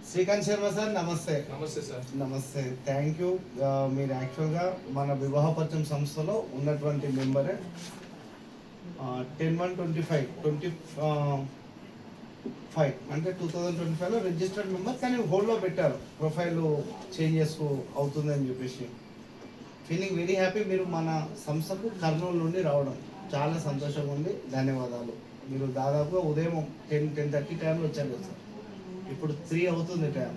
Srikanth Sharma sir నమస్తే. నమస్తే sir. నమస్తే, థ్యాంక్ యూ. మీరు యాక్చువల్గా మన వివాహపరిచయం సంస్థలో ఉన్నటువంటి మెంబరే. 10/1/25 అంటే 2025లో రిజిస్టర్డ్ మెంబర్, కానీ హోల్డ్లో పెట్టారు, ప్రొఫైల్ చేంజ్ చేసుకో అవుతుందని చెప్పేసి. Feeling very happy. మీరు మన సంస్థకు కర్నూలు నుండి రావడం చాలా సంతోషంగా ఉంది. ధన్యవాదాలు. మీరు దాదాపుగా ఉదయం 10-10:30 టైంలో వచ్చారు కదా సార్. ఇప్పుడు 3 అవుతుంది టైం.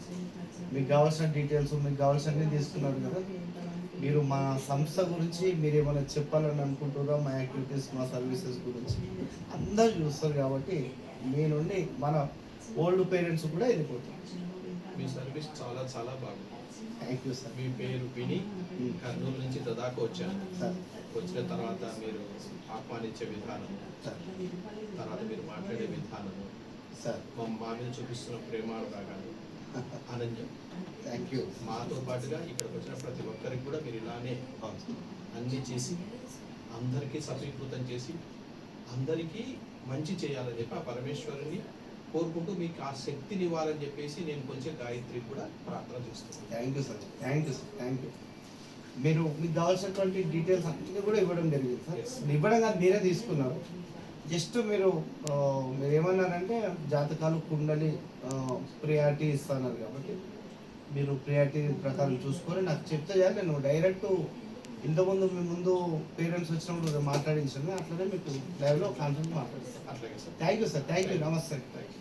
మీకు కావాల్సిన డీటెయిల్స్, మీకు కావాల్సినవి తీసుకున్నారు కదా. మీరు మా సంస్థ గురించి మీరు ఏమైనా చెప్పాలని అనుకుంటున్నారా? మా యాక్టివిటీస్, మా సర్వీసెస్ గురించి అందరూ చూస్తారు కాబట్టి మీ నుండి మన ఓల్డ్ పేరెంట్స్ కూడా వెళ్ళిపోతారు. మీ సర్వీస్ చాలా చాలా బాగుంది. Thank you sir. మీ పేరు విని కర్నూలు నుంచి దాదాపు వచ్చాను సార్. వచ్చిన తర్వాత మీరు ఆహ్వానించే విధానం, తర్వాత మీరు మాట్లాడే విధానం సార్, మా మీద చూపిస్తున్న ప్రేమానురాగాలు అనన్యం. Thank you. మాతో పాటుగా ఇక్కడికి వచ్చిన ప్రతి ఒక్కరికి కూడా మీరు ఇలానే అన్నీ చేసి అందరికీ సఫలీకృతం చేసి అందరికీ మంచి చేయాలని చెప్పి ఆ పరమేశ్వరుని కోరుకుంటూ మీకు ఆ శక్తిని ఇవ్వాలని చెప్పేసి నేను కొంచెం గాయత్రి కూడా ప్రార్థన చేస్తున్నాను. Thank you sir. Thank you sir. Thank you. మీరు మీకు కావాల్సినటువంటి డీటెయిల్స్ అన్నీ కూడా ఇవ్వడం జరిగింది సార్. ఇవ్వడం కాదు, మీరే తీసుకున్నారు. జస్ట్ మీరు ఏమన్నారంటే జాతకాలు, కుండలి ప్రియారిటీ ఇస్తున్నారు కాబట్టి మీరు ప్రియారిటీ ప్రకారం చూసుకొని నాకు చెప్తే చాలు. నేను డైరెక్ట్ ఇంతకుముందు మీ ముందు పేరెంట్స్ వచ్చినప్పుడు మాట్లాడించాను, అట్లనే మీకు లైవ్లో కాన్ఫరెన్స్ మాట్లాడిస్తాను. అట్లాగే sir. Thank you sir. Thank you. నమస్తే. Thank you.